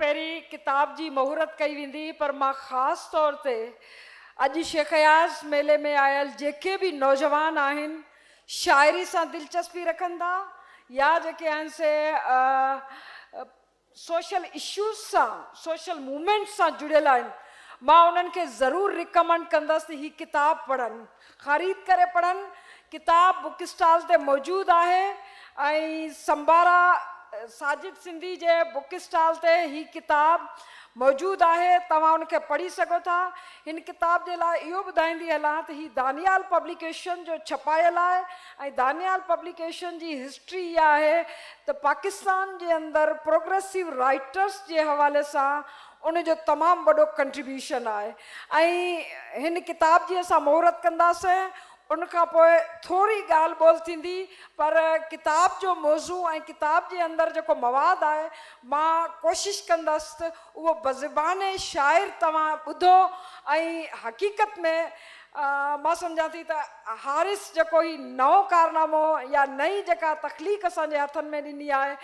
पहिरीं किताब जी मुहूरत कई वेंदी, पर मां ख़ासि तौर ते अॼु शेख अयाज़ मेले में आयल जेके भी नौजवान आहिनि, शाइरी सां दिलचस्पी रखनि था या जेके आहिनि से सोशल इश्यूज़ सां, सोशल मूवमेंट सां जुड़ियल आहिनि, मां उन्हनि खे ज़रूरु रिकमेंड कंदसि ही किताब पढ़नि, ख़रीद करे पढ़नि। किताब बुक स्टॉल ते मौजूदु आहे ऐं संबारा साजिद सिंधी जे बुक स्टॉल ते ही किताब मौजूदु आहे, तव्हां उनखे पढ़ी सघो था। हिन किताब जे लाइ इहो ॿुधाईंदी हलां त ही दानियाल पब्लिकेशन जो छपायल आहे ऐं दानियाल पब्लिकेशन जी हिस्ट्री इहा आहे त पाकिस्तान जे अंदरि प्रोग्रेसिव राइटर्स जे हवाले सां उनजो तमामु वॾो कंट्रीब्यूशन आहे ऐं हिन किताब जी असां मुहूरत कंदासीं। उनखां पोइ थोरी ॻाल्हि ॿोल थींदी, पर किताब जो मौज़ू ऐं किताब जे अंदरि जेको मवादु आहे मां कोशिशि कंदसि त उहो बज़बाने शाइर तव्हां ॿुधो ऐं हक़ीक़त में मां सम्झां थी त हारिस जेको ही नओं कारनामो या नई जेका तख़लीक़ असांजे हथनि में ॾिनी आहे,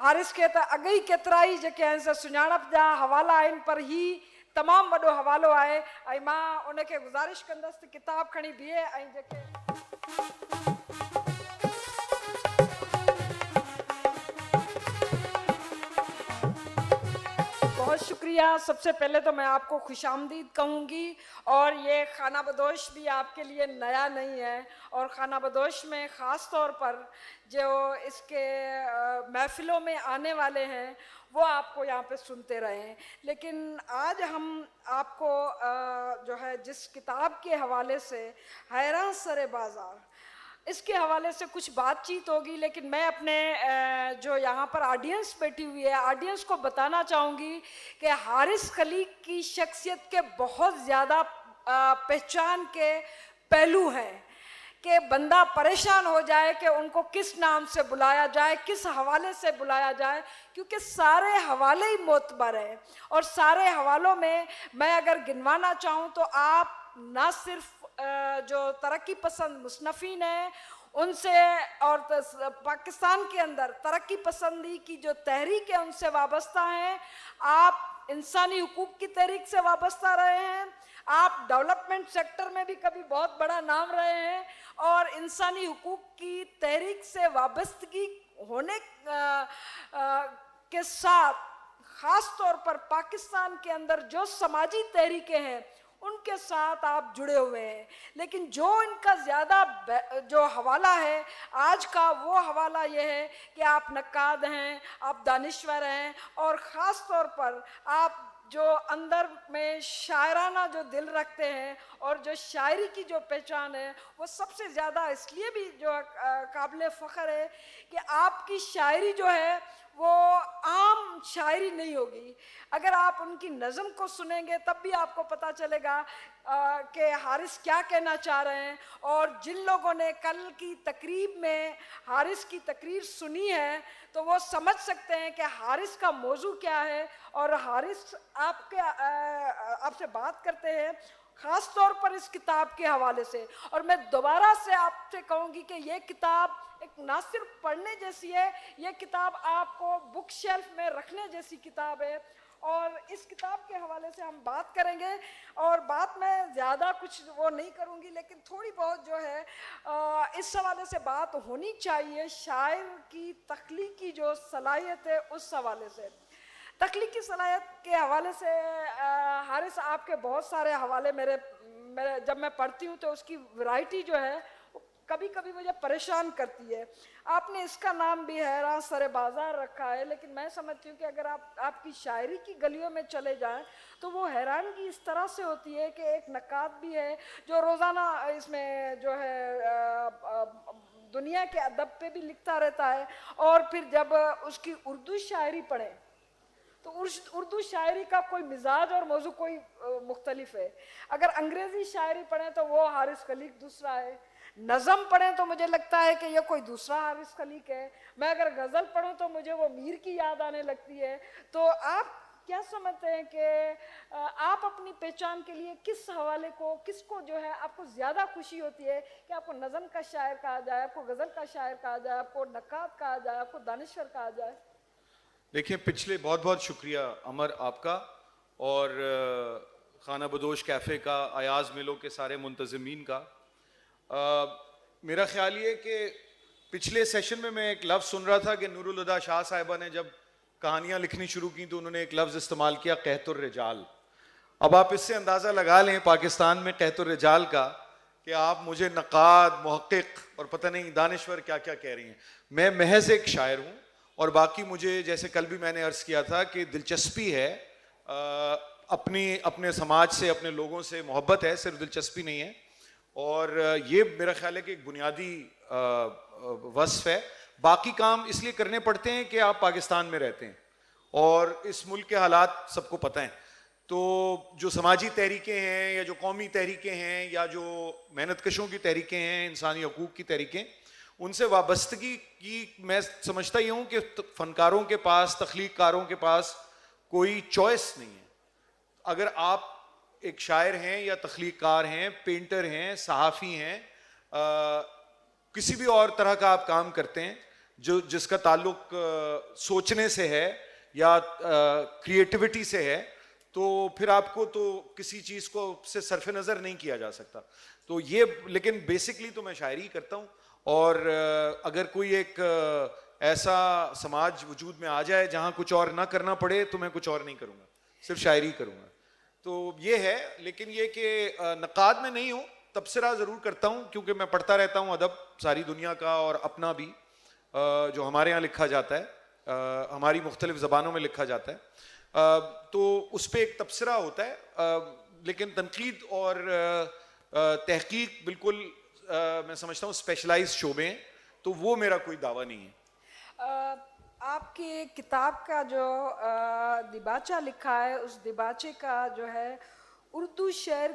हारिस खे त अॻे ई केतिरा ई जेके आहिनि से सुञाणप जा हवाला आहिनि, पर ही तमामु वॾो हवालो आहे ऐं मां उनखे गुज़ारिश कंदसि त किताब खणी बीहे ऐं जेके बहुत शुक्रिया। सबसे पहले तो मैं आपको खुशामदीद कहूँगी, और ये खाना बदोश भी आपके लिए नया नहीं है, और खाना बदोश में ख़ास तौर पर जो इसके महफिलों में आने वाले हैं वो आपको यहाँ पे सुनते रहें। लेकिन आज हम आपको जो है जिस किताब के हवाले से हैरान सरे बाज़ार, इसके हवाले से कुछ बातचीत होगी, लेकिन मैं अपने जो यहाँ पर ऑडियंस बैठी हुई है, ऑडियंस को बताना चाहूँगी कि हारिस खलीक की शख्सियत के बहुत ज़्यादा पहचान के पहलू हैं कि बंदा परेशान हो जाए कि उनको किस नाम से बुलाया जाए, किस हवाले से बुलाया जाए, क्योंकि सारे हवाले ही मोतबर हैं। और सारे हवालों में मैं अगर गिनवाना चाहूँ तो आप ना सिर्फ जो तरक्की पसंद मुसन्नफ़ीन हैं उनसे, और पाकिस्तान के अंदर तरक्की पसंदी की जो तहरीक है उनसे वाबस्ता हैं, आप इंसानी हुकूक की तहरीक से वाबस्ता रहे हैं, आप डेवलपमेंट सेक्टर में भी कभी बहुत बड़ा नाम रहे हैं, और इंसानी हुकूक की तहरीक से वाबस्तगी होने के साथ ख़ास तौर पर पाकिस्तान के अंदर जो समाजी तहरीकें हैं उनके साथ आप जुड़े हुए हैं। लेकिन जो इनका ज़्यादा जो हवाला है आज का, वो हवाला ये है कि आप नक्काद हैं, आप दानिश्वर हैं, और ख़ास तौर पर आप जो अंदर में शायराना जो दिल रखते हैं और जो शायरी की जो पहचान है वो सबसे ज़्यादा इसलिए भी जो काबिल फ़ख्र है कि आपकी शायरी जो है वो आम शायरी नहीं होगी। अगर आप उनकी नज़म को सुनेंगे तब भी आपको पता चलेगा कि हारिस क्या कहना चाह रहे हैं। और जिन लोगों ने कल की तकरीब में हारिस की तकरीर सुनी है तो वो समझ सकते हैं कि हारिस का मौजू क्या है। और हारिस आपसे बात करते हैं ख़ास तौर पर इस किताब के हवाले से। और मैं दोबारा से आपसे कहूँगी कि ये किताब एक ना सिर्फ पढ़ने जैसी है, ये किताब आपको बुक शेल्फ में रखने जैसी किताब है। और इस किताब के हवाले से हम बात करेंगे, और बात में ज़्यादा कुछ वो नहीं करूँगी, लेकिन थोड़ी बहुत जो है इस हवाले से बात होनी चाहिए, शायर की तख्लीकी जो सलाहियत है उस हवाले से। तख्लीकी सलाहियत के हवाले से हारिस आपके बहुत सारे हवाले मेरे जब मैं पढ़ती हूँ तो उसकी वैरायटी जो है कभी कभी मुझे परेशान करती है। आपने इसका नाम भी हैरान सरे बाज़ार रखा है, लेकिन मैं समझती हूँ कि अगर आप आपकी शायरी की गलियों में चले जाएं तो वो हैरानगी इस तरह से होती है कि एक नक्काद भी है जो रोज़ाना इसमें जो है दुनिया के अदब पे भी लिखता रहता है, और फिर जब उसकी उर्दू शायरी पढ़े तो उर्दू शायरी का कोई मिजाज और मौजू कोई मुख्तलिफ है। अगर अंग्रेज़ी शायरी पढ़ें तो वो हारिस खलीक दूसरा है, नज़म पढ़ें तो मुझे लगता है कि ये कोई दूसरा हारिस खलीक है, मैं अगर गज़ल पढ़ूं तो मुझे वो मीर की याद आने लगती है। तो आप क्या समझते हैं कि आप अपनी पहचान के लिए किस हवाले को, किसको जो है आपको ज़्यादा खुशी होती है कि आपको नज़म का शायर कहा जाए, आपको गज़ल का शायर कहा जाए, आपको नक्काद कहा जाए, आपको दानिश्वर कहा जाए? देखिए, पिछले बहुत बहुत शुक्रिया अमर आपका और खाना बदोश कैफ़े का, अयाज मिलो के सारे मुंतज़मीन का। मेरा ख्याल ये कि पिछले सेशन में मैं एक लफ्ज़ सुन रहा था कि नूरुल हुदा शाह साहिबा ने जब कहानियाँ लिखनी शुरू की तो उन्होंने एक लफ्ज़ इस्तेमाल किया, कहतुर रिजाल। अब आप इससे अंदाज़ा लगा लें पाकिस्तान में कहतुर रिजाल का कि आप मुझे नक़ाद, मुहक़्क़िक़ और पता नहीं दानिश्वर क्या क्या कह रही हैं। मैं महज एक शायर हूँ और बाकी मुझे, जैसे कल भी मैंने अर्ज़ किया था कि दिलचस्पी है, अपने समाज से, अपने लोगों से मोहब्बत है, सिर्फ दिलचस्पी नहीं है। और ये मेरा ख्याल है कि एक बुनियादी वस्फ़ है। बाकी काम इसलिए करने पड़ते हैं कि आप पाकिस्तान में रहते हैं और इस मुल्क के हालात सबको पता हैं। तो जो समाजी तहरीकें हैं या जो कौमी तहरीकें हैं या जो मेहनतकशों की तहरीकें हैं, इंसानी हकूक़ की तहरीकें, उनसे वाबस्तगी की मैं समझता ही हूँ कि फ़नकारों के पास, तख्लीक़कारों के पास कोई चॉइस नहीं है। अगर आप एक शायर हैं या तख्लीक़कार हैं, पेंटर हैं, सहाफ़ी हैं, किसी भी और तरह का आप काम करते हैं जिसका ताल्लुक सोचने से है या क्रिएटिविटी से है, तो फिर आपको तो किसी चीज़ को से सरफ नज़र नहीं किया जा सकता। तो ये, लेकिन बेसिकली तो मैं शायरी करता हूँ और अगर कोई एक ऐसा समाज वजूद में आ जाए जहाँ कुछ और ना करना पड़े तो मैं कुछ और नहीं करूँगा, सिर्फ शायरी करूँगा। तो ये है, लेकिन ये कि नक़ाद में नहीं हूँ, तबसरा ज़रूर करता हूँ क्योंकि मैं पढ़ता रहता हूँ अदब सारी दुनिया का और अपना भी, जो हमारे यहाँ लिखा जाता है, हमारी मुख्तलिफ़ ज़बानों में लिखा जाता है। तो उस पर एक तबसरा होता है, लेकिन तनकीद और तहकीक बिल्कुल मैं समझता हूँ स्पेशलाइज्ड शोबे हैं, तो वो मेरा कोई दावा नहीं है। आपकी किताब का जो दिबाचा लिखा है, उस दिबाचे का जो है उर्दू शेर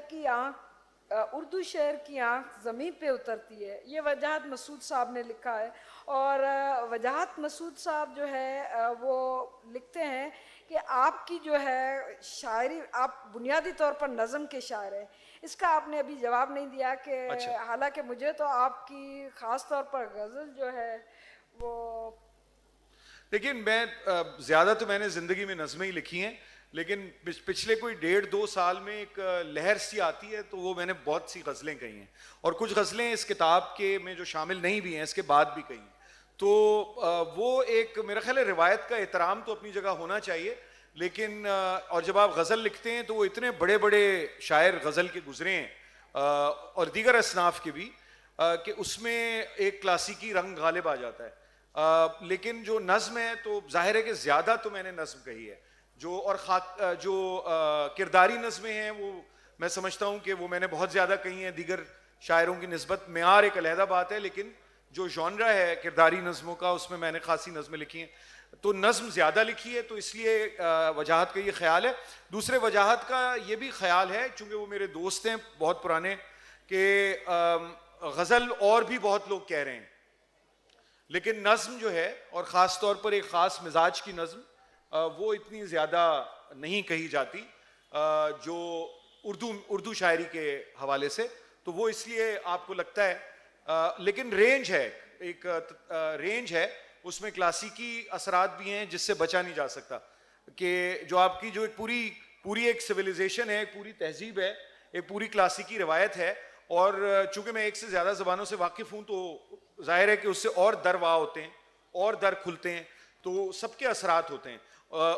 की आँख ज़मीन पे उतरती है, ये वजाहत मसूद साहब ने लिखा है। और वजाहत मसूद साहब जो है वो लिखते हैं कि आपकी जो है शायरी, आप बुनियादी तौर पर नज़म के शायर हैं। इसका आपने अभी जवाब नहीं दिया कि अच्छा। हालांकि मुझे तो आपकी ख़ास तौर पर गज़ल जो है वो, देखिए, मैं ज़्यादा तो मैंने ज़िंदगी में नज़में ही लिखी हैं, लेकिन पिछले कोई 1.5-2 साल में एक लहर सी आती है तो वो मैंने बहुत सी गज़लें कही हैं और कुछ गज़लें इस किताब के में जो शामिल नहीं भी हैं, इसके बाद भी कही हैं। तो वो एक, मेरा ख्याल है, रिवायत का एहतराम तो अपनी जगह होना चाहिए, लेकिन और जब आप गज़ल लिखते हैं तो वो इतने बड़े बड़े शायर गज़ल के गुजरे हैं और दीगर असनाफ के भी, कि उसमें एक क्लासिकी रंग गालिब आ जाता है। लेकिन जो नज़्म है तो जाहिर है कि ज़्यादा तो मैंने नज़्म कही है, जो और जो किरदारी नज़में हैं वो मैं समझता हूँ कि वो मैंने बहुत ज़्यादा कही हैं दीगर शायरों की निस्बत। मेयार एक अलहदा बात है, लेकिन जो जॉनरा है किरदारी नज़मों का, उसमें मैंने खासी नज़में लिखी हैं। तो नज़्म ज़्यादा लिखी है, तो इसलिए वजाहत का ये ख्याल है। दूसरे वजाहत का ये भी ख्याल है, चूँकि वो मेरे दोस्त हैं बहुत पुराने, कि गज़ल और भी बहुत लोग कह रहे हैं, लेकिन नज़्म जो है, और ख़ास तौर पर एक ख़ास मिजाज की नज़्म, वो इतनी ज़्यादा नहीं कही जाती जो उर्दू शायरी के हवाले से। तो वो इसलिए आपको लगता है, लेकिन रेंज है, एक रेंज है, उसमें क्लासिकी असरात भी हैं जिससे बचा नहीं जा सकता। कि जो आपकी जो एक पूरी एक सिविलाइजेशन है, एक पूरी तहजीब है, एक पूरी क्लासिकी रवायत है, और चूंकि मैं एक से ज़्यादा ज़बानों से वाकिफ़ हूँ तो जाहिर है कि उससे और दर वाह होते हैं और दर खुलते हैं, तो सबके असरात होते हैं।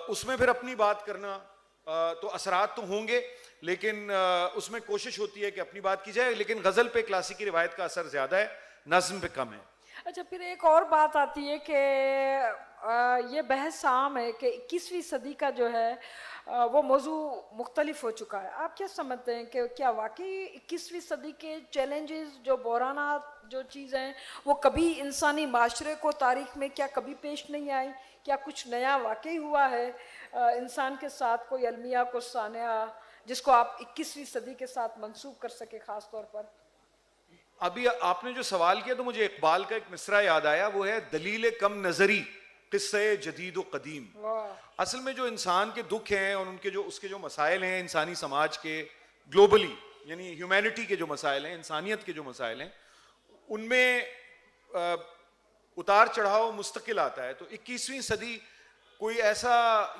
उसमें फिर अपनी बात करना, तो असरात तो होंगे, लेकिन उसमें कोशिश होती है कि अपनी बात की जाए, लेकिन गज़ल पे क्लासिकी रिवायत का असर ज़्यादा है, नज़्म पे कम है। अच्छा, फिर एक और बात आती है कि ये बहस आम है कि 21वीं सदी का जो है वो मौजू मुख्तलिफ हो चुका है। आप क्या समझते हैं कि क्या वाकई 21वीं सदी के चैलेंजेस, जो बहराना, जो चीज़ें हैं, वो कभी इंसानी माशरे को तारीख में क्या कभी पेश नहीं आई? क्या कुछ नया वाकई हुआ है इंसान के साथ, कोई अलमिया को सानिया जिसको आप 21वीं सदी के साथ मंसूब कर सके ख़ास तौर पर? अभी आपने जो सवाल किया तो मुझे इकबाल का एक मिसरा याद आया, वो है दलील कम नजरी किस्से जदीद व कदीम। असल में जो इंसान के दुख हैं और उसके जो मसाइल हैं इंसानी समाज के, ग्लोबली यानी ह्यूमैनिटी के जो मसाइल हैं, इंसानियत के जो मसाइल हैं, उनमें उतार चढ़ाव मुस्तकिल आता है। तो 21वीं सदी कोई ऐसा,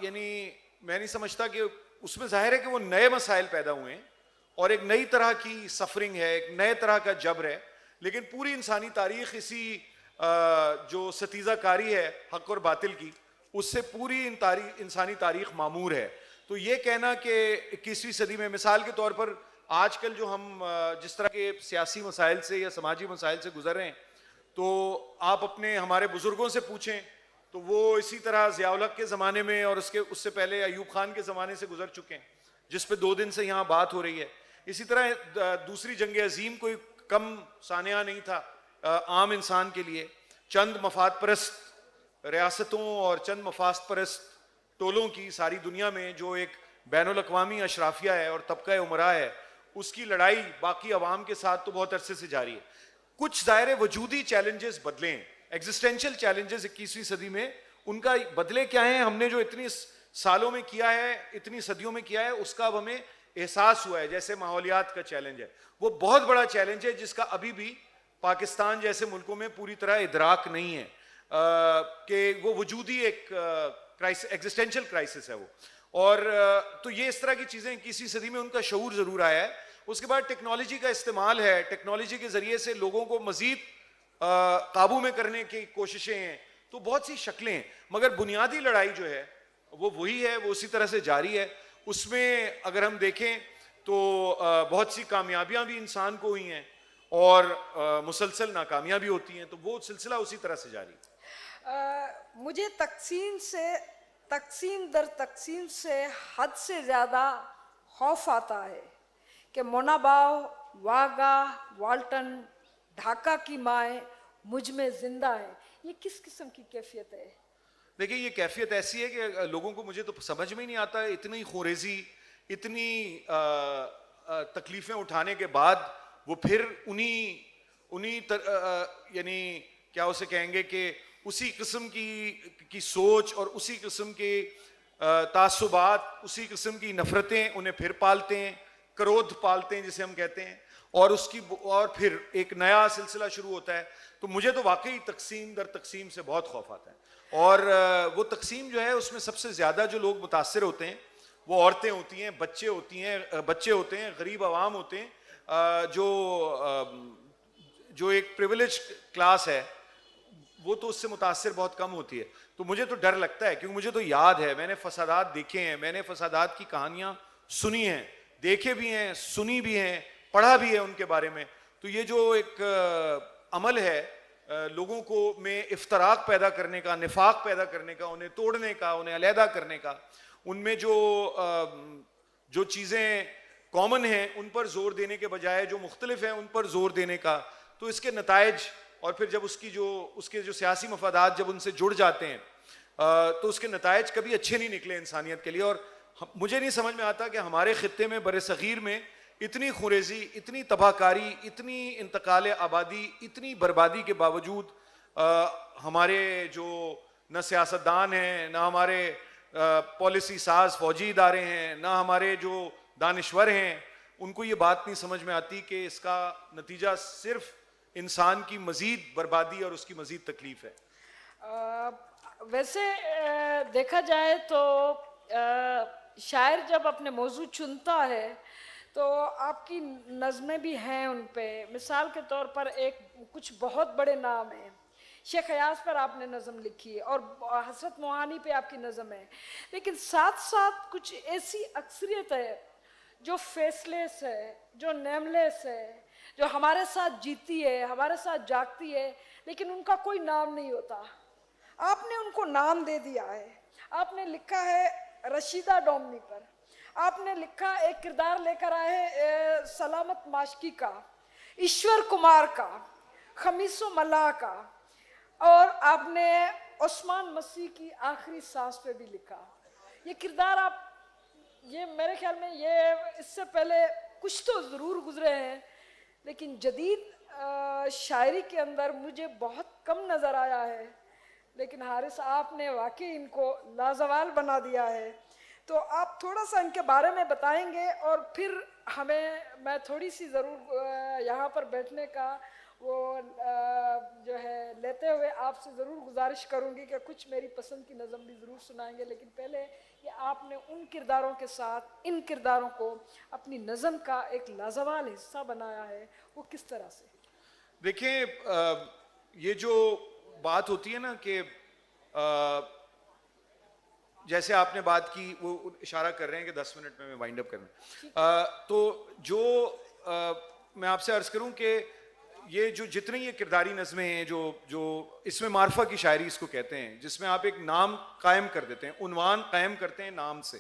यानी मैं नहीं समझता कि उसमें जाहिर है कि वो नए मसाइल पैदा हुए हैं और एक नई तरह की सफरिंग है, एक नए तरह का जबर है, लेकिन पूरी इंसानी तारीख इसी जो सतीज़ाकारी है हक और बातिल की, उससे पूरी इंसानी तारीख मामूर है। तो ये कहना कि 21वीं सदी में, मिसाल के तौर पर आजकल जो हम जिस तरह के सियासी मसाइल से या समाजी मसाइल से गुजर रहे हैं, तो आप अपने हमारे बुजुर्गों से पूछें तो वो इसी तरह ज़िया-उल हक के ज़माने में और उससे पहले अयूब खान के ज़माने से गुजर चुके हैं, जिस पे 2 दिन से यहाँ बात हो रही है। इसी तरह दूसरी जंग अजीम कोई कम सानिया नहीं था आम इंसान के लिए। चंद मफाद परस्त रियासतों और चंद मफाद परस्त टोलों की सारी दुनिया में जो एक बैनुल-अक़वामी अशराफिया है और तबका उमरा है, उसकी लड़ाई बाकी अवाम के साथ तो बहुत अरसे से जारी है। कुछ ज़ाहिर वजूदी चैलेंजेस बदले हैं, एग्जिस्टेंशियल चैलेंजेस 21वीं सदी में, उनका बदले क्या है, हमने जो इतनी सालों में किया है, इतनी सदियों में किया है, उसका अब हमें एहसास हुआ है। जैसे माहौलियात का चैलेंज है, वो बहुत बड़ा चैलेंज है जिसका अभी भी पाकिस्तान जैसे मुल्कों में पूरी तरह इदराक नहीं है कि वो वजूदी एक एग्जिस्टेंशियल क्राइसिस है वो। और तो ये इस तरह की चीज़ें 21वीं सदी में उनका शऊर ज़रूर आया है। उसके बाद टेक्नोलॉजी का इस्तेमाल है, टेक्नोलॉजी के ज़रिए से लोगों को मज़ीद काबू में करने की कोशिशें हैं, तो बहुत सी शक्लें हैं, मगर बुनियादी लड़ाई जो है वो वही है, वो उसी तरह से जारी है। उसमें अगर हम देखें तो बहुत सी कामयाबियां भी इंसान को हुई हैं और मुसलसल नाकामियां भी होती हैं, तो वो सिलसिला उसी तरह से जारी है। मुझे तकसीम दर तकसीम से हद से ज़्यादा खौफ आता है कि मोनाबाव, वागा, वाल्टन, ढाका की माए मुझ में जिंदा है। ये किस किस्म की कैफियत है? देखिए, ये कैफियत ऐसी है कि लोगों को, मुझे तो समझ में ही नहीं आता, इतनी खुरेजी, इतनी तकलीफें उठाने के बाद वो फिर उन्हीं यानी क्या उसे कहेंगे कि उसी किस्म की सोच और उसी किस्म के तासुबात, उसी किस्म की नफरतें उन्हें फिर पालते हैं, क्रोध पालते हैं जिसे हम कहते हैं, और फिर एक नया सिलसिला शुरू होता है। तो मुझे तो वाकई तकसीम दर तकसीम से बहुत खौफ आता है। और वो तकसीम जो है उसमें सबसे ज़्यादा जो लोग मुतासिर होते हैं वो औरतें होती हैं, बच्चे होते हैं, गरीब आवाम होते हैं, जो एक प्रिविलेज क्लास है, वो तो उससे मुतासिर बहुत कम होती है। तो मुझे तो डर लगता है, क्योंकि मुझे तो याद है, मैंने फसादात देखे हैं, मैंने फसादात की कहानियाँ सुनी हैं, देखे भी हैं, सुनी भी हैं, पढ़ा भी है उनके बारे में। तो ये जो एक अमल है लोगों को में इफ्तराक पैदा करने का, निफाक पैदा करने का, उन्हें तोड़ने का, उन्हें अलहदा करने का, उनमें जो चीज़ें कॉमन हैं उन पर जोर देने के बजाय जो मुख्तलिफ हैं उन पर जोर देने का, तो इसके नताइज, और फिर जब उसके जो सियासी मफादात जब उनसे जुड़ जाते हैं तो उसके नताइज कभी अच्छे नहीं निकले इंसानियत के लिए। और मुझे नहीं समझ में आता कि हमारे खित्ते में, बर सग़ीर में, इतनी खुरेजी, इतनी तबाहकारी, इतनी इंतकाल आबादी, इतनी बर्बादी के बावजूद हमारे जो न सियासतदान हैं, न हमारे पॉलिसी साज फौजी इदारे हैं, न हमारे जो दानिश्वर हैं, उनको ये बात नहीं समझ में आती कि इसका नतीजा सिर्फ इंसान की मजीद बर्बादी और उसकी मजीद तकलीफ है। वैसे देखा जाए तो शायर जब अपने मौजू चुनता है तो आपकी नज़में भी हैं उन पे। मिसाल के तौर पर कुछ बहुत बड़े नाम हैं, शेख अयाज पर आपने नज़म लिखी है और हसरत मोहानी पे आपकी नज़म है, लेकिन साथ साथ कुछ ऐसी अक्सरियत है जो फेसलेस है, जो नेमलेस है, जो हमारे साथ जीती है, हमारे साथ जागती है, लेकिन उनका कोई नाम नहीं होता। आपने उनको नाम दे दिया है। आपने लिखा है रशीदा डोमनी पर, आपने लिखा एक किरदार लेकर आए सलामत माशकी का, ईश्वर कुमार का, खमीसो मल्लाह का, और आपने उस्मान मसीह की आखिरी सांस पे भी लिखा। ये किरदार आप, ये मेरे ख्याल में ये इससे पहले कुछ तो ज़रूर गुजरे हैं, लेकिन जदीद शायरी के अंदर मुझे बहुत कम नज़र आया है। लेकिन हारिस, आपने वाकई इनको लाजवाल बना दिया है। तो आप थोड़ा सा इनके बारे में बताएंगे और फिर मैं थोड़ी सी ज़रूर यहाँ पर बैठने का वो जो है लेते हुए आपसे ज़रूर गुजारिश करूंगी कि कुछ मेरी पसंद की नज़म भी ज़रूर सुनाएंगे, लेकिन पहले कि आपने उन किरदारों के साथ इन किरदारों को अपनी नज़म का एक लाजवाब हिस्सा बनाया है, वो किस तरह से? देखिए, ये जो बात होती है ना कि जैसे आपने बात की, वो इशारा कर रहे हैं कि 10 मिनट में मैं वाइंड अप करना, तो जो मैं आपसे अर्ज करूं कि ये जो जितने ये किरदारी नज़में हैं, जो जो इसमें मार्फा की शायरी इसको कहते हैं, जिसमें आप एक नाम कायम कर देते हैं, उन्वान कायम करते हैं नाम से,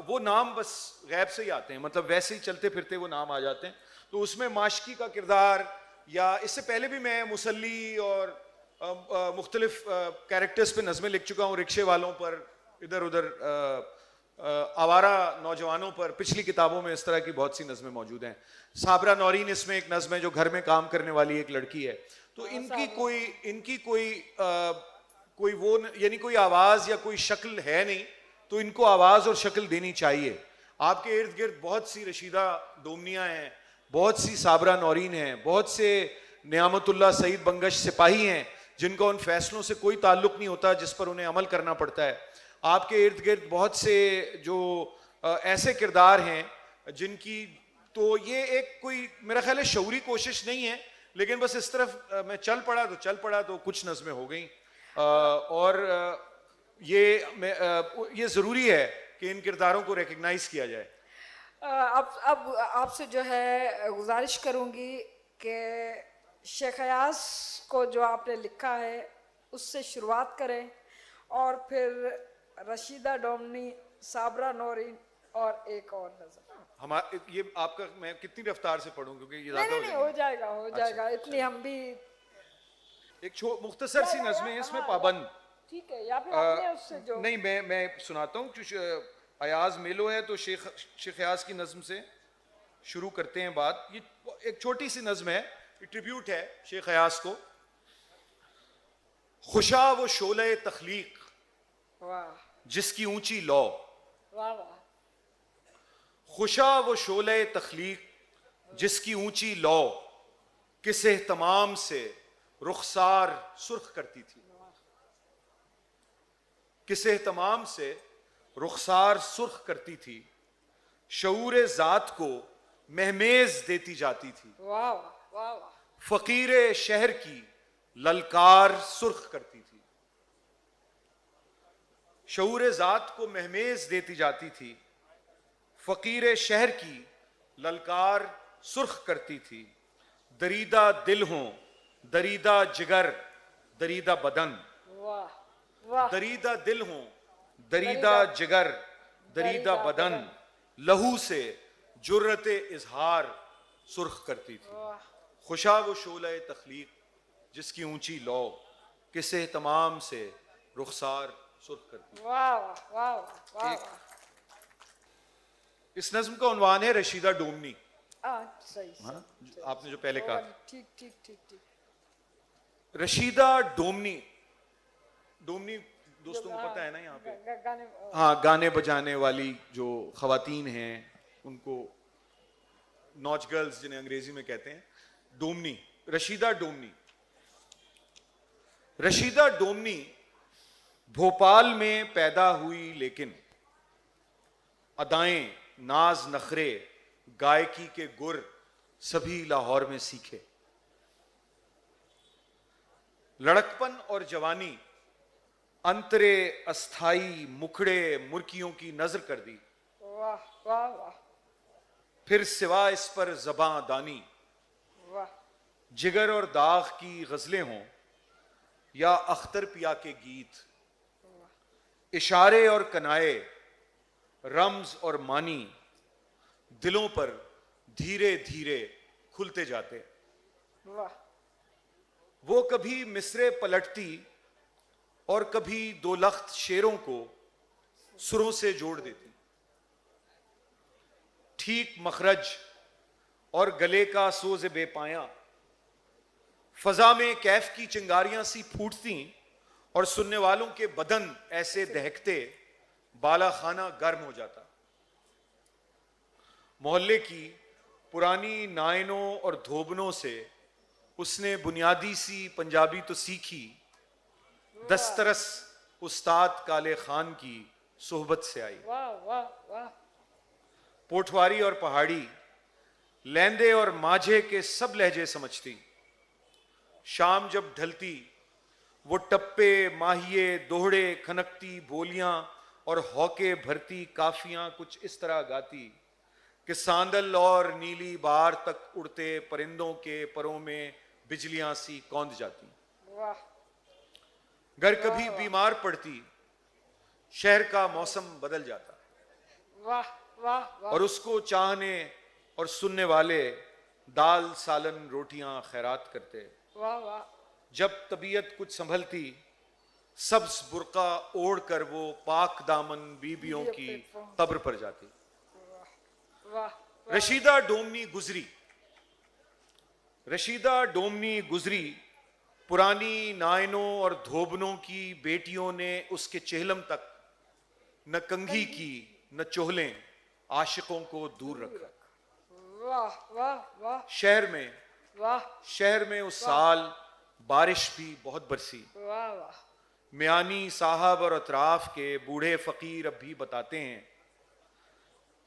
वो नाम बस गैब से ही आते हैं, मतलब वैसे ही चलते फिरते वो नाम आ जाते हैं। तो उसमें माशकी का किरदार, या इससे पहले भी मैं मुसल्ली और मुख्तलिफ कैरेक्टर्स पे नज़में लिख चुका हूँ, रिक्शे वालों पर, इधर उधर आवारा नौजवानों पर। पिछली किताबों में इस तरह की बहुत सी नज़में मौजूद हैं। साबरा नौरीन इसमें एक नज़म है, जो घर में काम करने वाली एक लड़की है। तो इनकी कोई वो यानी कोई आवाज़ या कोई शक्ल है नहीं, तो इनको आवाज़ और शक्ल देनी चाहिए। आपके इर्द गिर्द बहुत सी रशीदा डोमनियाँ हैं, बहुत सी साबरा नौरीन हैं, बहुत से नियामतुल्लाह सईद बंगश सिपाही हैं, जिनका उन फैसलों से कोई ताल्लुक नहीं होता जिस पर उन्हें अमल करना पड़ता है। आपके इर्द गिर्द बहुत से जो ऐसे किरदार हैं जिनकी, तो ये एक कोई मेरा ख्याल है शऊरी कोशिश नहीं है, लेकिन बस इस तरफ मैं चल पड़ा तो कुछ नज़में हो गई। और ये ज़रूरी है कि इन किरदारों को रिकग्नाइज किया जाए। अब आपसे जो है गुजारिश करूंगी कि शेख अयाज को जो आपने लिखा है उससे शुरुआत करें, और फिर रशीदा डोमनी, साबरा नौरीन और एक और नज़म। हमारे ये आपका मैं कितनी रफ्तार से पढ़ूं, क्योंकि ये नहीं, हो जाएगा अच्छा। इतनी हम भी एक मुख्तसर सी नज़में हैं इसमें पाबंद। ठीक है, या फिर आपने उससे जो नहीं, मैं सुनाता हूँ। अयाज मेलो है तो शेख अयाज की नज़म से शुरू करते हैं बात। ये एक छोटी सी नज़म है, ट्रिब्यूट है शेख अयाज को। खुशा वो शोले तख्लीक वाह जिसकी ऊंची लौ, वाह वाह, खुशा वो शोले तख्लीक जिसकी ऊंची लौ, किस एहतमाम से रुखसार सुर्ख करती थी, किस एहतमाम से रुखसार सुर्ख करती थी, शऊर जात को महमेज देती जाती थी, वाह वाह वाह, फकीर शहर की ललकार सुर्ख करती थी। शऊर जात को महमेज देती जाती थी, फकीर शहर की ललकार सुर्ख करती थी। दरीदा दिल हों, दरीदा जिगर, दरीदा बदन, वाह वाह, दरीदा दिल हों, दरीदा जिगर, दरीदा बदन, लहू से जुर्रत इजहार सुर्ख करती थी। खुशा वो शोले तख्लीक जिसकी ऊंची लौ, किसे तमाम से रुखसार सुर्ख करती थी। वाह वाह वाह वाह, इस नज्म का उन्वान है रशीदा डोमनी। सही हाँ, आपने जो पहले कहा, ठीक ठीक ठीक ठीक। रशीदा डोमनी, डोमनी दोस्तों को पता है ना यहाँ पे? गाने, हाँ, गाने बजाने वाली जो खवातीन हैं, उनको नॉच गर्ल्स जिन्हें अंग्रेजी में कहते हैं, डोमनी, रशीदा डोमनी। रशीदा डोमनी भोपाल में पैदा हुई, लेकिन अदाएं, नाज नखरे, गायकी के गुर सभी लाहौर में सीखे। लड़कपन और जवानी अंतरे अस्थाई मुखड़े मुर्कियों की नजर कर दी। वाह वाह वाह, फिर सिवा इस पर ज़बां दानी, वाह, जिगर और दाग की गजलें हों या अख्तर पिया के गीत, इशारे और कनाए, रम्ज और मानी दिलों पर धीरे धीरे खुलते जाते। वाह, वो कभी मिसरे पलटती और कभी दो लख्त शेरों को सुरों से जोड़ देती। ठीक मखरज और गले का सोज बेपाया, फजा में कैफ की चिंगारियां सी फूटती और सुनने वालों के बदन ऐसे दहकते बाला खाना गर्म हो जाता। मोहल्ले की पुरानी नायनों और धोबनों से उसने बुनियादी सी पंजाबी तो सीखी, दस्तरस उस्ताद काले खान की सोहबत से आई। वाह वाह वाह। पोठवारी और पहाड़ी, लैंदे और माझे के सब लहजे समझती। शाम जब ढलती वो टप्पे, माहिए, दोहड़े, खनकती बोलियां और हौके भरती काफियां कुछ इस तरह गाती कि सांदल और नीली बार तक उड़ते परिंदों के परों में बिजलियां सी कौंध जाती। वाह घर कभी बीमार पड़ती, शहर का मौसम बदल जाता वाह वाह वाह। और उसको चाहने और सुनने वाले दाल सालन रोटियां खैरात करते। वाह वाह। जब तबीयत कुछ संभलती, सब्ज बुर्का ओढ़ कर वो पाक दामन बीबियों की कब्र पर जाती। वाह। रशीदा डोमनी गुजरी, रशीदा डोमनी गुजरी। पुरानी नायनों और धोबनों की बेटियों ने उसके चेहलम तक न कंघी की न चोहलें, आशिकों को दूर रखा। वाह वाह वाह। शहर में, वाह शहर में उस साल बारिश भी बहुत बरसी। वाह वाह। मियानी साहब और अतराफ के बूढ़े फकीर अब भी बताते हैं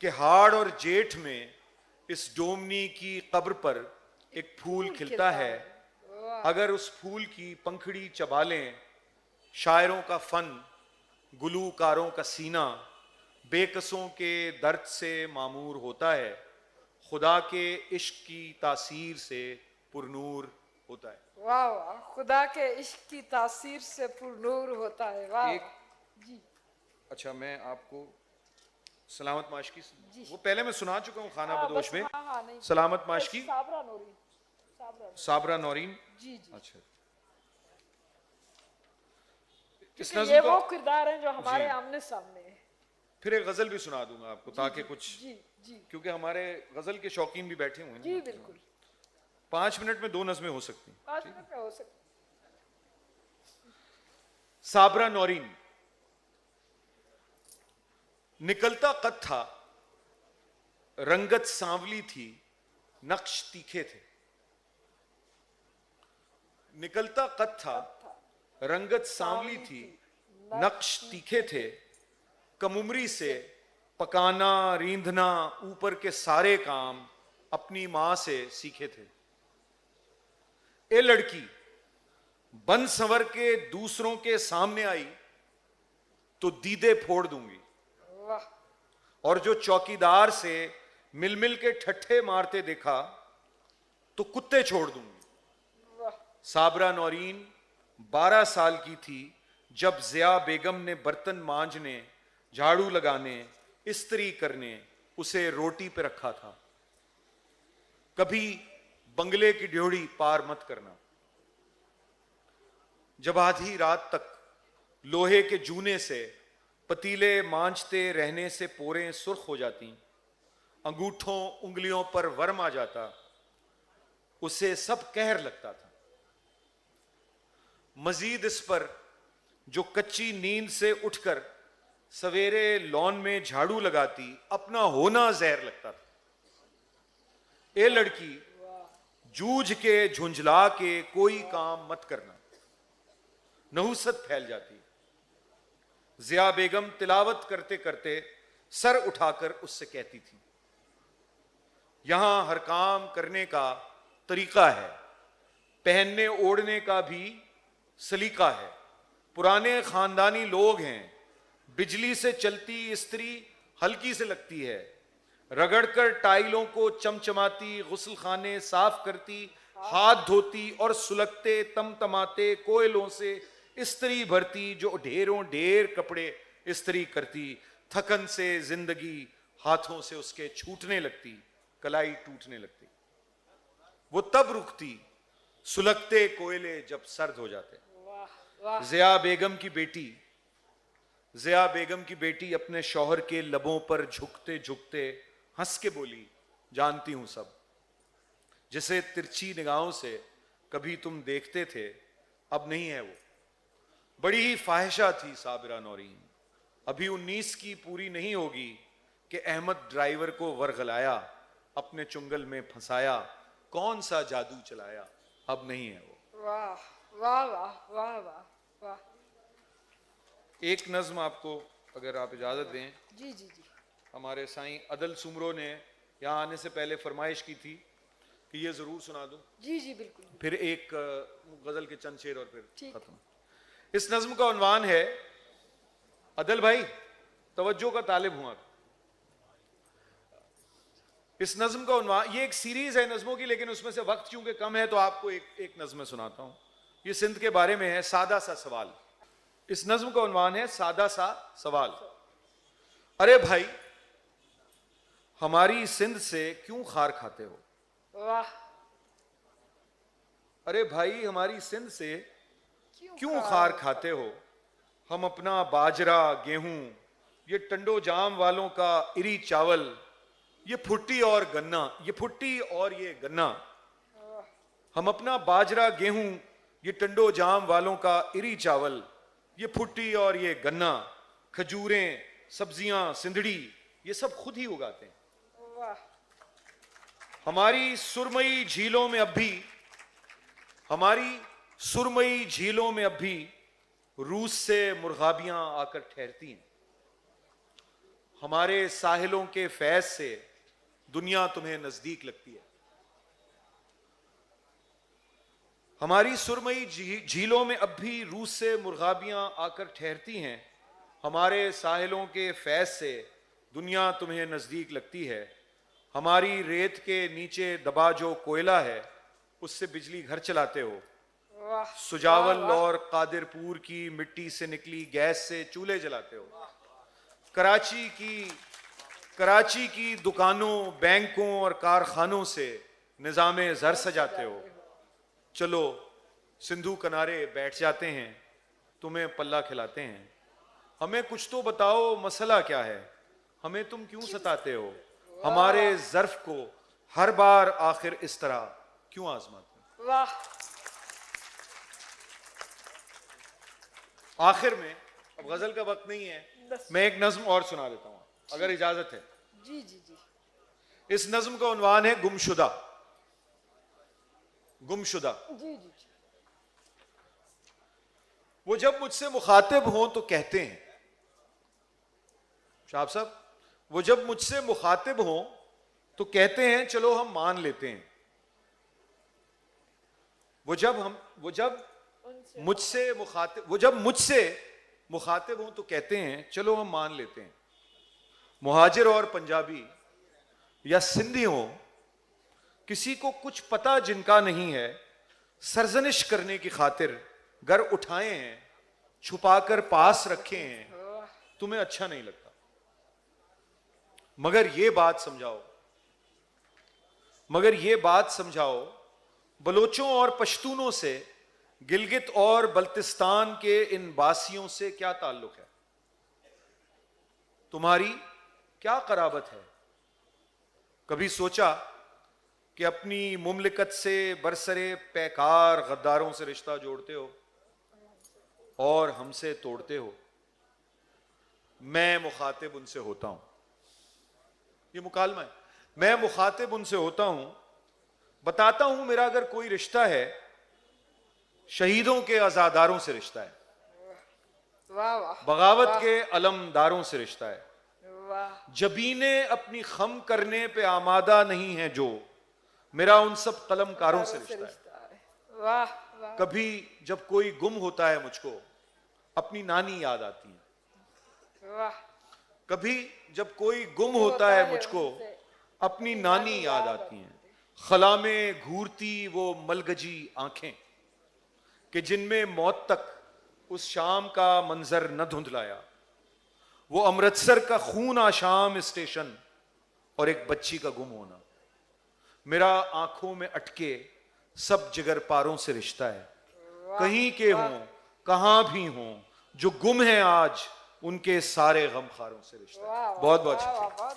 कि हाड़ और जेठ में इस डोमनी की कब्र पर एक फूल खिलता है। अगर उस फूल की पंखड़ी चबा लें, शायरों का फन, गुलूकारों का सीना बेकसों के दर्द से मामूर होता है, खुदा के इश्क की तासीर से पुरनूर होता है। वाह वाह। खुदा के इश्क की तासीर से पुरनूर होता है। वाह एक जी। अच्छा, मैं आपको सलामत माशकी, वो पहले मैं सुना चुका हूँ खाना बदोश में। हाँ, नहीं। सलामत माशकी, साबरा नौरीन। साबरा नौरीन। जी जी। अच्छा, इस क्योंकि नज़्म ये का वो किरदार हैं जो हमारे जी। आमने सामने है। फिर एक गजल भी सुना दूंगा आपको ताकि कुछ, जी जी क्योंकि हमारे गजल के शौकीन भी बैठे हुए हैं जी ना। बिल्कुल। 5 मिनट में 2 नज़में हो सकती हैं। 5 मिनट में हो सकता। साबरा नौरीन। निकलता कद था, रंगत सांवली थी, नक्श तीखे थे। निकलता कद था, रंगत सांवली थी, नक्श तीखे थे। कमुमरी से पकाना रींधना ऊपर के सारे काम अपनी मां से सीखे थे। ए लड़की, बन संवर के दूसरों के सामने आई तो दीदे फोड़ दूंगी, वाह और जो चौकीदार से मिल मिल के ठट्ठे मारते देखा तो कुत्ते छोड़ दूंगी। वाह। साबरा नौरीन 12 साल की थी जब जिया बेगम ने बर्तन मांजने, झाड़ू लगाने, इस्त्री करने उसे रोटी पे रखा था। कभी बंगले की ड्योढ़ी पार मत करना। जब आधी रात तक लोहे के जूने से पतीले मांजते रहने से पोरें सुर्ख हो जाती, अंगूठों उंगलियों पर वर्म आ जाता, उसे सब कहर लगता था। मजीद इस पर जो कच्ची नींद से उठकर सवेरे लॉन में झाड़ू लगाती, अपना होना जहर लगता था। ए लड़की, जूझ के झुंझला के कोई काम मत करना, नहुसत फैल जाती। जिया बेगम तिलावत करते करते सर उठाकर उससे कहती थी, यहां हर काम करने का तरीका है, पहनने ओढ़ने का भी सलीका है। पुराने खानदानी लोग हैं, बिजली से चलती इस्त्री हल्की से लगती है, रगड़कर टाइलों को चमचमाती, गुस्ल खाने साफ करती, हाथ धोती और सुलगते तमतमाते कोयलों से इस्त्री भरती, जो ढेरों ढेर कपड़े इस्त्री करती। थकन से जिंदगी हाथों से उसके छूटने लगती, कलाई टूटने लगती। वो तब रुकती सुलगते कोयले जब सर्द हो जाते। जिया बेगम की बेटी, जिया बेगम की बेटी अपने शौहर के लबों पर झुकते झुकते हंस के बोली, जानती हूं सब, जिसे तिरछी निगाहों से कभी तुम देखते थे अब नहीं है वो। बड़ी ही फाहिशा थी साबिरा नौरीन, अभी 19 की पूरी नहीं होगी कि अहमद ड्राइवर को वरगलाया, अपने चुंगल में फंसाया, कौन सा जादू चलाया। अब नहीं है वो। वाह वाह वाह वाह वाह वाह। एक नज्म आपको अगर आप इजाजत दें, जी जी जी। हमारे साईं अदल सुमरो ने यहाँ आने से पहले फरमाइश की थी कि ये जरूर सुना दूं। जी जी बिल्कुल। फिर एक गजल के चंद शेर और फिर ठीक। खत्म। इस नज्म का उन्वान है, अदल भाई तवज्जो का तालिब हूं आप। इस नज्म का उन्वान, ये एक सीरीज है नज्मों की, लेकिन उसमें से वक्त चूंकि कम है तो आपको एक नज्म सुनाता हूं। ये सिंध के बारे में है, सादा सा सवाल। इस नज्म का उन्वान है सादा सा सवाल। अरे भाई हमारी सिंध से क्यों खार खाते हो? वाह। अरे भाई हमारी सिंध से क्यों खार खाते हो? हम अपना बाजरा गेहूं, ये टंडो जाम वालों का इरी चावल, ये फुट्टी और गन्ना, ये फुट्टी और ये गन्ना। हम अपना बाजरा गेहूं, ये टंडो जाम वालों का इरी चावल, ये फुट्टी और ये गन्ना, खजूरें, सब्जियां, सिंधड़ी, ये सब खुद ही उगाते हैं। वाह। हमारी सुरमई झीलों में अब भी, हमारी सुरमई झीलों में अब भी रूस से मुर्गाबियां आकर ठहरती हैं। हमारे साहिलों के फैज से दुनिया तुम्हें नजदीक लगती है। हमारी सुरमई झीलों में अब भी रूस से मुर्गाबियां आकर ठहरती हैं। हमारे साहिलों के फैज से दुनिया तुम्हें नजदीक लगती है। हमारी रेत के नीचे दबा जो कोयला है, उससे बिजली घर चलाते हो। वाह। सुजावल वाह, वाह। और कादिरपुर की मिट्टी से निकली गैस से चूल्हे जलाते हो। कराची की दुकानों, बैंकों और कारखानों से निजामे जर सजाते हो। चलो सिंधु किनारे बैठ जाते हैं, तुम्हें पल्ला खिलाते हैं। हमें कुछ तो बताओ मसला क्या है, हमें तुम क्यों सताते हो? हमारे ज़र्फ को हर बार आखिर इस तरह क्यों आजमाते हो? वाह। आखिर में, अब गजल का वक्त नहीं है, मैं एक नज्म और सुना देता हूं अगर इजाजत है। जी जी जी। इस नज्म का उन्वान है गुमशुदा। गुमशुदा। जी जी जी। वो जब मुझसे मुखातिब हों तो कहते हैं, शाह साहब, वो जब मुझसे मुखातिब हों तो कहते हैं चलो हम मान लेते हैं। वो जब मुझसे मुखातिब हों तो कहते हैं चलो हम मान लेते हैं। मुहाजिर और पंजाबी या सिंधी हो, किसी को कुछ पता जिनका नहीं है, सरजनिश करने की खातिर घर उठाए हैं, छुपाकर पास रखे हैं। तुम्हें अच्छा नहीं लगता, मगर ये बात समझाओ, बलोचों और पश्तूनों से, गिलगित और बल्तिस्तान के इन बासियों से क्या ताल्लुक है? तुम्हारी क्या कराबत है? कभी सोचा कि अपनी मुमलिकत से बरसरे पैकार गद्दारों से रिश्ता जोड़ते हो और हमसे तोड़ते हो? मैं मुखातिब उनसे होता हूं, ये मुकालमा है। मैं मुखातिब उनसे होता हूं, बताता हूं मेरा अगर कोई रिश्ता है, शहीदों के अजादारों से रिश्ता है, वाह वाह। बगावत के अलमदारों से रिश्ता है। वाह। जबीने अपनी खम करने पे आमादा नहीं है जो, मेरा उन सब कलमकारों से रिश्ता है। वाह वाह। कभी जब कोई गुम होता है मुझको, अपनी नानी याद आती है। वाह। कभी जब कोई गुम होता है मुझको, अपनी नानी याद आती हैं। खला में घूरती वो मलगजी आंखें कि जिनमें मौत तक उस शाम का मंजर न धुंधलाया। वो अमृतसर का खून आशाम स्टेशन और एक बच्ची का गुम होना, मेरा आंखों में अटके सब जिगर पारों से रिश्ता है। कहीं के हों कहां भी हों, जो गुम है आज उनके सारे गमखारों से रिश्ता है। बहुत बहुत शुक्रिया।